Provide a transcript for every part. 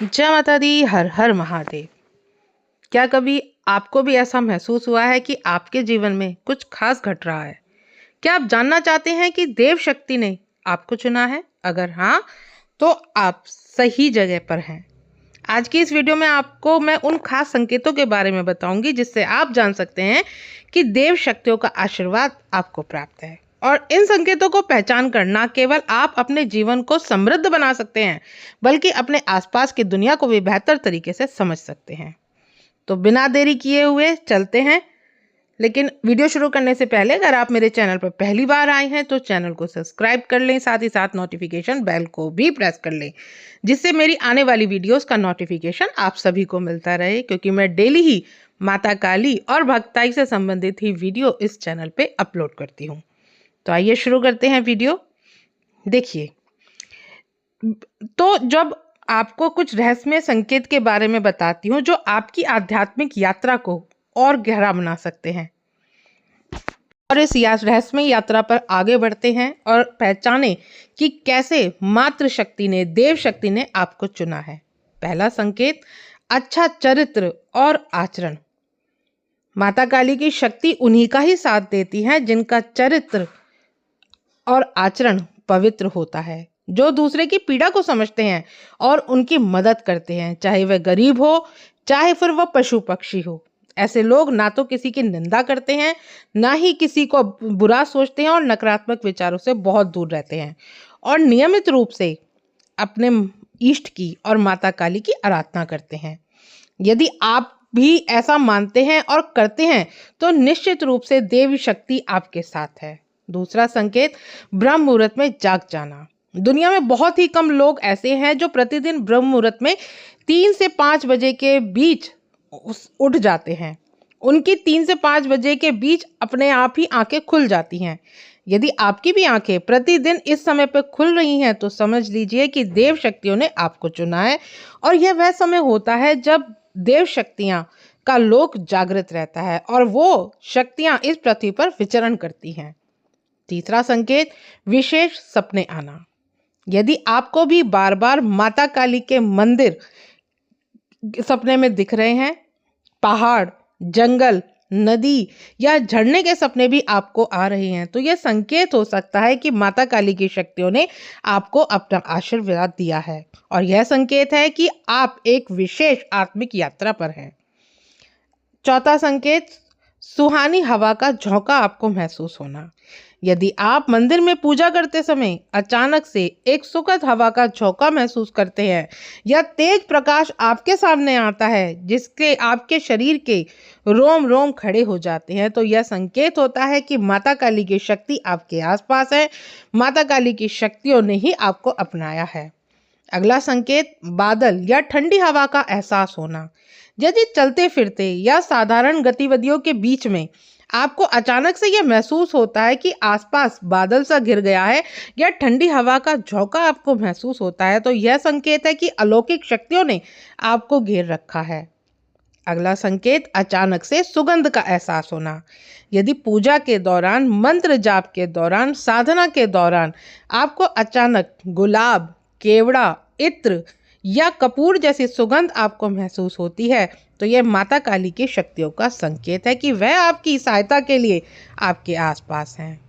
जय माता दी। हर हर महादेव। क्या कभी आपको भी ऐसा महसूस हुआ है कि आपके जीवन में कुछ खास घट रहा है? क्या आप जानना चाहते हैं कि देव शक्ति ने आपको चुना है? अगर हाँ, तो आप सही जगह पर हैं। आज की इस वीडियो में आपको मैं उन खास संकेतों के बारे में बताऊंगी जिससे आप जान सकते हैं कि देव शक्तियों का आशीर्वाद आपको प्राप्त है। और इन संकेतों को पहचान कर ना केवल आप अपने जीवन को समृद्ध बना सकते हैं, बल्कि अपने आसपास की दुनिया को भी बेहतर तरीके से समझ सकते हैं। तो बिना देरी किए हुए चलते हैं। लेकिन वीडियो शुरू करने से पहले अगर आप मेरे चैनल पर पहली बार आए हैं तो चैनल को सब्सक्राइब कर लें, साथ ही साथ नोटिफिकेशन बेल को भी प्रेस कर लें, जिससे मेरी आने वाली वीडियोस का नोटिफिकेशन आप सभी को मिलता रहे, क्योंकि मैं डेली ही माता काली और भक्ताई से संबंधित ही वीडियो इस चैनल पे अपलोड करती हूँ। तो आइए शुरू करते हैं वीडियो। देखिए, तो जब आपको कुछ रहस्यमय संकेत के बारे में बताती हूँ जो आपकी आध्यात्मिक यात्रा को और गहरा बना सकते हैं, और इस रहस्यमय यात्रा पर आगे बढ़ते हैं और पहचाने कि कैसे मातृ शक्ति ने, देव शक्ति ने आपको चुना है। पहला संकेत, अच्छा चरित्र और आचरण। माता काली की शक्ति उन्हीं का ही साथ देती है जिनका चरित्र और आचरण पवित्र होता है, जो दूसरे की पीड़ा को समझते हैं और उनकी मदद करते हैं, चाहे वह गरीब हो चाहे फिर वह पशु पक्षी हो। ऐसे लोग ना तो किसी की निंदा करते हैं, ना ही किसी को बुरा सोचते हैं और नकारात्मक विचारों से बहुत दूर रहते हैं, और नियमित रूप से अपने इष्ट की और माता काली की आराधना करते हैं। यदि आप भी ऐसा मानते हैं और करते हैं तो निश्चित रूप से देवी शक्ति आपके साथ है। दूसरा संकेत, ब्रह्म मुहूर्त में जाग जाना। दुनिया में बहुत ही कम लोग ऐसे हैं जो प्रतिदिन ब्रह्म मुहूर्त में 3 से 5 बजे के बीच उठ जाते हैं। उनकी 3 से 5 बजे के बीच अपने आप ही आंखें खुल जाती हैं। यदि आपकी भी आंखें प्रतिदिन इस समय पर खुल रही हैं तो समझ लीजिए कि देव शक्तियों ने आपको चुना है, और यह वह समय होता है जब देव शक्तियां का लोक जागृत रहता है और वो शक्तियां इस पृथ्वी पर विचरण करती हैं। तीसरा संकेत, विशेष सपने आना। यदि आपको भी बार बार माता काली के मंदिर सपने में दिख रहे हैं, पहाड़, जंगल, नदी या झरने के सपने भी आपको आ रहे हैं, तो यह संकेत हो सकता है कि माता काली की शक्तियों ने आपको अपना आशीर्वाद दिया है, और यह संकेत है कि आप एक विशेष आत्मिक यात्रा पर हैं। चौथा संकेत, सुहानी हवा का झोंका आपको महसूस होना। यदि आप मंदिर में पूजा करते समय अचानक से एक सुखद हवा का झोंका महसूस करते हैं या तेज प्रकाश आपके सामने आता है जिसके आपके शरीर के रोम रोम खड़े हो जाते हैं, तो यह संकेत होता है कि माता काली की शक्ति आपके आसपास है। माता काली की शक्तियों ने ही आपको अपनाया है। अगला संकेत, बादल या ठंडी हवा का एहसास होना। यदि चलते फिरते या साधारण गतिविधियों के बीच में आपको अचानक से यह महसूस होता है कि आसपास बादल सा घिर गया है या ठंडी हवा का झोंका आपको महसूस होता है, तो यह संकेत है कि अलौकिक शक्तियों ने आपको घेर रखा है। अगला संकेत, अचानक से सुगंध का एहसास होना। यदि पूजा के दौरान, मंत्र जाप के दौरान, साधना के दौरान आपको अचानक गुलाब, केवड़ा, इत्र या कपूर जैसी सुगंध आपको महसूस होती है, तो यह माता काली की शक्तियों का संकेत है कि वह आपकी सहायता के लिए आपके आसपास हैं।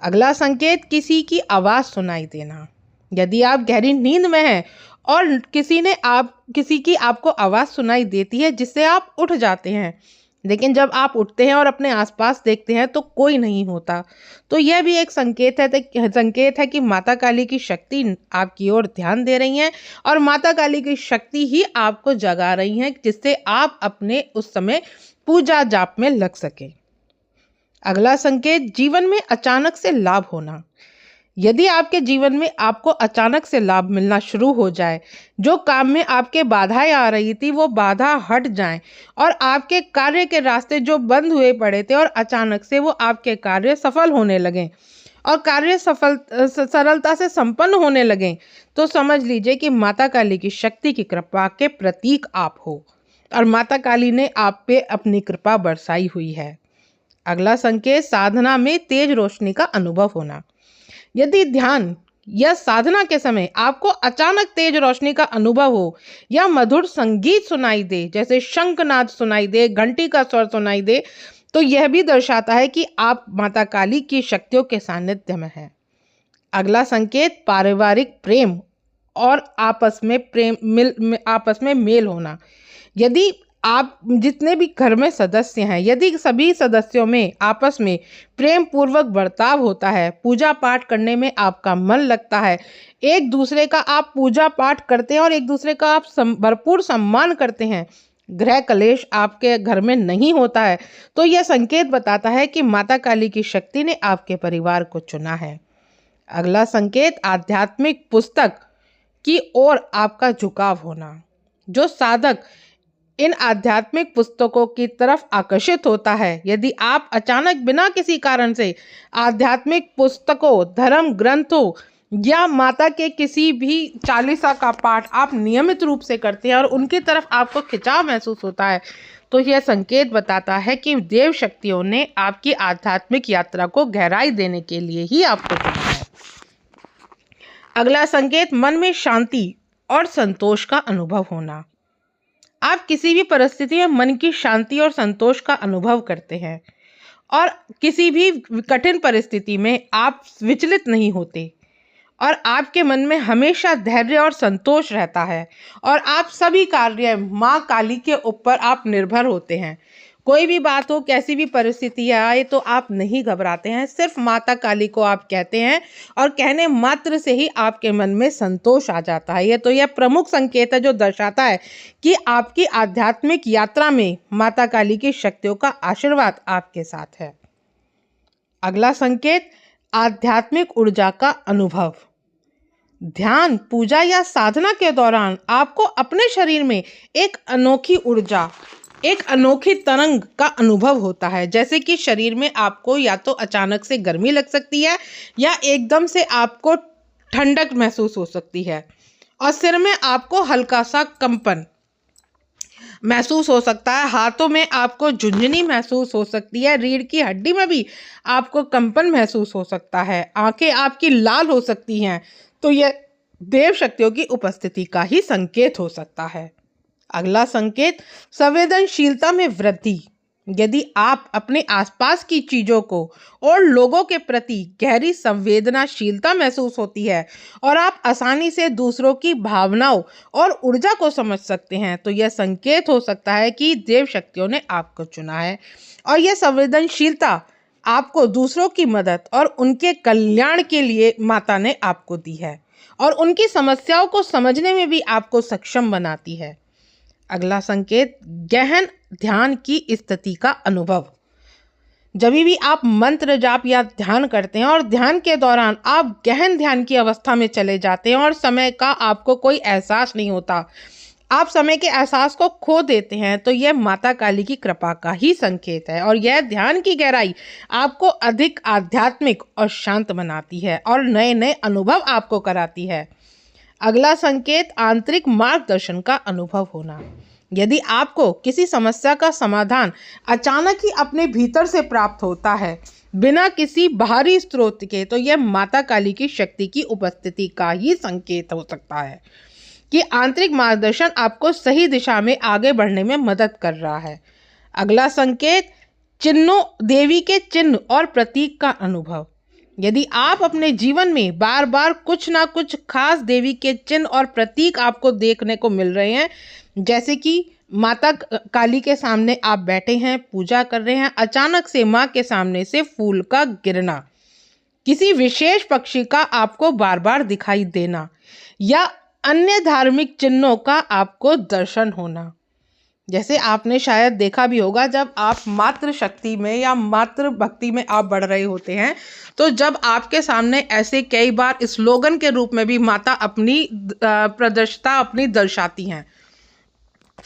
अगला संकेत, किसी की आवाज़ सुनाई देना। यदि आप गहरी नींद में हैं और किसी की आपको आवाज़ सुनाई देती है जिससे आप उठ जाते हैं, लेकिन जब आप उठते हैं और अपने आसपास देखते हैं तो कोई नहीं होता, तो यह भी एक संकेत है कि माता काली की शक्ति आपकी ओर ध्यान दे रही हैं, और माता काली की शक्ति ही आपको जगा रही हैं जिससे आप अपने उस समय पूजा जाप में लग सके। अगला संकेत, जीवन में अचानक से लाभ होना। यदि आपके जीवन में आपको अचानक से लाभ मिलना शुरू हो जाए, जो काम में आपके बाधाएं आ रही थी वो बाधा हट जाएं, और आपके कार्य के रास्ते जो बंद हुए पड़े थे और अचानक से वो आपके कार्य सफल होने लगें और कार्य सरलता से संपन्न होने लगें, तो समझ लीजिए कि माता काली की शक्ति की कृपा के प्रतीक आप हो और माता काली ने आप पे अपनी कृपा बरसाई हुई है। अगला संकेत, साधना में तेज रोशनी का अनुभव होना। यदि ध्यान या साधना के समय आपको अचानक तेज रोशनी का अनुभव हो या मधुर संगीत सुनाई दे, जैसे शंखनाद सुनाई दे, घंटी का स्वर सुनाई दे, तो यह भी दर्शाता है कि आप माता काली की शक्तियों के सानिध्य में हैं। अगला संकेत पारिवारिक प्रेम और आपस में मेल होना। यदि आप जितने भी घर में सदस्य हैं, यदि सभी सदस्यों में आपस में प्रेम पूर्वक बर्ताव होता है, पूजा पाठ करने में आपका मन लगता है, एक दूसरे का आप पूजा पाठ करते हैं और एक दूसरे का आप भरपूर सम्मान करते हैं, गृह कलेश आपके घर में नहीं होता है, तो यह संकेत बताता है कि माता काली की शक्ति ने आपके परिवार को चुना है। अगला संकेत आध्यात्मिक पुस्तक की ओर आपका झुकाव होना। जो साधक इन आध्यात्मिक पुस्तकों की तरफ आकर्षित होता है, यदि आप अचानक बिना किसी कारण से आध्यात्मिक पुस्तकों, धर्म ग्रंथों या माता के किसी भी चालीसा का पाठ आप नियमित रूप से करते हैं और उनकी तरफ आपको खिंचाव महसूस होता है, तो यह संकेत बताता है कि देव शक्तियों ने आपकी आध्यात्मिक यात्रा को गहराई देने के लिए ही आपको चुना है। अगला संकेत मन में शांति और संतोष का अनुभव होना। आप किसी भी परिस्थिति में मन की शांति और संतोष का अनुभव करते हैं और किसी भी कठिन परिस्थिति में आप विचलित नहीं होते और आपके मन में हमेशा धैर्य और संतोष रहता है और आप सभी कार्य माँ काली के ऊपर आप निर्भर होते हैं। कोई भी बात हो, कैसी भी परिस्थिति आए तो आप नहीं घबराते हैं, सिर्फ माता काली को आप कहते हैं और कहने मात्र से ही आपके मन में संतोष आ जाता है। यह प्रमुख संकेत है जो दर्शाता है कि आपकी आध्यात्मिक यात्रा में माता काली की शक्तियों का आशीर्वाद आपके साथ है। अगला संकेत आध्यात्मिक ऊर्जा का अनुभव। ध्यान, पूजा या साधना के दौरान आपको अपने शरीर में एक अनोखी ऊर्जा, एक अनोखी तरंग का अनुभव होता है, जैसे कि शरीर में आपको या तो अचानक से गर्मी लग सकती है या एकदम से आपको ठंडक महसूस हो सकती है और सिर में आपको हल्का सा कंपन महसूस हो सकता है, हाथों में आपको झुंझुनी महसूस हो सकती है, रीढ़ की हड्डी में भी आपको कंपन महसूस हो सकता है, आंखें आपकी लाल हो सकती हैं, तो यह देव शक्तियों की उपस्थिति का ही संकेत हो सकता है। अगला संकेत संवेदनशीलता में वृद्धि। यदि आप अपने आसपास की चीजों को और लोगों के प्रति गहरी संवेदनाशीलता महसूस होती है और आप आसानी से दूसरों की भावनाओं और ऊर्जा को समझ सकते हैं, तो यह संकेत हो सकता है कि देव शक्तियों ने आपको चुना है और यह संवेदनशीलता आपको दूसरों की मदद और उनके कल्याण के लिए माता ने आपको दी है और उनकी समस्याओं को समझने में भी आपको सक्षम बनाती है। अगला संकेत गहन ध्यान की स्थिति का अनुभव। जब भी आप मंत्र जाप या ध्यान करते हैं और ध्यान के दौरान आप गहन ध्यान की अवस्था में चले जाते हैं और समय का आपको कोई एहसास नहीं होता, आप समय के एहसास को खो देते हैं, तो यह माता काली की कृपा का ही संकेत है और यह ध्यान की गहराई आपको अधिक आध्यात्मिक और शांत बनाती है और नए नए अनुभव आपको कराती है। अगला संकेत आंतरिक मार्गदर्शन का अनुभव होना। यदि आपको किसी समस्या का समाधान अचानक ही अपने भीतर से प्राप्त होता है बिना किसी बाहरी स्रोत के, तो यह माता काली की शक्ति की उपस्थिति का ही संकेत हो सकता है कि आंतरिक मार्गदर्शन आपको सही दिशा में आगे बढ़ने में मदद कर रहा है। अगला संकेत चिन्हों, देवी के चिन्ह और प्रतीक का अनुभव। यदि आप अपने जीवन में बार बार कुछ ना कुछ खास देवी के चिन्ह और प्रतीक आपको देखने को मिल रहे हैं, जैसे कि माता काली के सामने आप बैठे हैं, पूजा कर रहे हैं, अचानक से माँ के सामने से फूल का गिरना, किसी विशेष पक्षी का आपको बार बार दिखाई देना या अन्य धार्मिक चिन्हों का आपको दर्शन होना। जैसे आपने शायद देखा भी होगा, जब आप मातृ शक्ति में या मातृ भक्ति में आप बढ़ रहे होते हैं, तो जब आपके सामने ऐसे कई बार स्लोगन के रूप में भी माता अपनी प्रदर्शता अपनी दर्शाती हैं।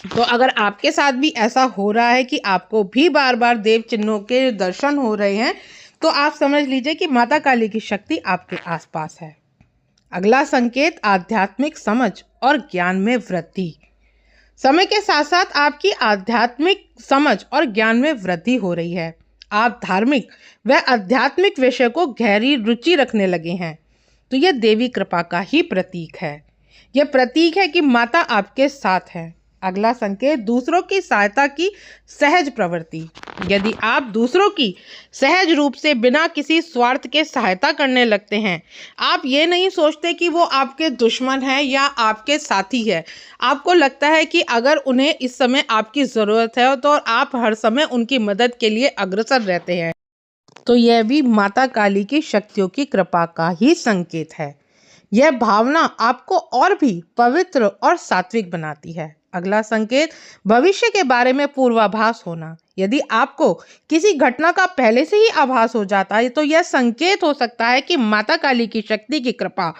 तो अगर आपके साथ भी ऐसा हो रहा है कि आपको भी बार बार देव चिन्हों के दर्शन हो रहे हैं, तो आप समझ लीजिए कि माता काली की शक्ति आपके आसपास है। अगला संकेत आध्यात्मिक समझ और ज्ञान में वृद्धि। समय के साथ साथ आपकी आध्यात्मिक समझ और ज्ञान में वृद्धि हो रही है। आप धार्मिक व आध्यात्मिक विषय को गहरी रुचि रखने लगे हैं, तो यह देवी कृपा का ही प्रतीक है। यह प्रतीक है कि माता आपके साथ है। अगला संकेत, दूसरों की सहायता की सहज प्रवृत्ति। यदि आप दूसरों की सहज रूप से बिना किसी स्वार्थ के सहायता करने लगते हैं, आप ये नहीं सोचते कि वो आपके दुश्मन हैं या आपके साथी है, आपको लगता है कि अगर उन्हें इस समय आपकी ज़रूरत है तो आप हर समय उनकी मदद के लिए अग्रसर रहते हैं, तो यह भी माता काली की शक्तियों की कृपा का ही संकेत है। यह भावना आपको और भी पवित्र और सात्विक बनाती है। अगला संकेत, भविष्य के बारे में पूर्वाभास होना। यदि आपको किसी घटना का पहले से ही आभास हो जाता है तो यह संकेत हो सकता है कि माता काली की शक्ति की कृपा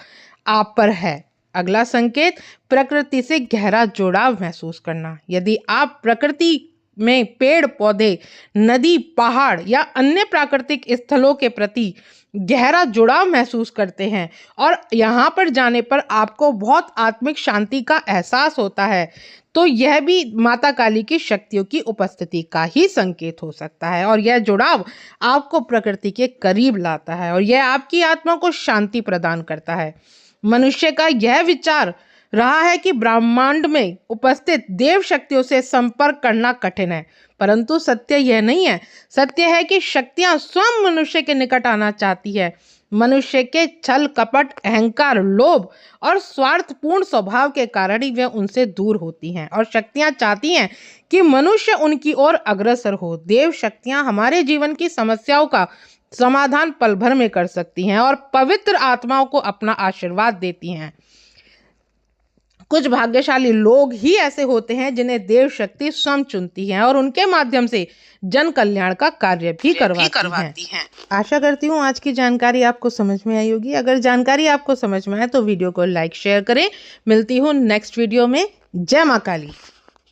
आप पर है। अगला संकेत, प्रकृति से गहरा जुड़ाव महसूस करना। यदि आप प्रकृति में पेड़ पौधे, नदी, पहाड़ या अन्य प्राकृतिक स्थलों के प्रति गहरा जुड़ाव महसूस करते हैं और यहाँ पर जाने पर आपको बहुत आत्मिक शांति का एहसास होता है, तो यह भी माता काली की शक्तियों की उपस्थिति का ही संकेत हो सकता है। और यह जुड़ाव आपको प्रकृति के करीब लाता है और यह आपकी आत्मा को शांति प्रदान करता है। मनुष्य का यह विचार रहा है कि ब्रह्मांड में उपस्थित देव शक्तियों से संपर्क करना कठिन है, परंतु सत्य यह नहीं है। सत्य है कि शक्तियां स्वयं मनुष्य के निकट आना चाहती है। मनुष्य के छल कपट, अहंकार, लोभ और स्वार्थपूर्ण स्वभाव के कारण ही वे उनसे दूर होती हैं और शक्तियां चाहती हैं कि मनुष्य उनकी ओर अग्रसर हो। देव शक्तियां हमारे जीवन की समस्याओं का समाधान पल भर में कर सकती हैं और पवित्र आत्माओं को अपना आशीर्वाद देती हैं। कुछ भाग्यशाली लोग ही ऐसे होते हैं जिन्हें देव शक्ति स्वयं चुनती है और उनके माध्यम से जन कल्याण का कार्य भी करवाती हैं। आशा करती हूँ आज की जानकारी आपको समझ में आई होगी। अगर जानकारी आपको समझ में आए तो वीडियो को लाइक शेयर करें। मिलती हूँ नेक्स्ट वीडियो में। जय मां काली।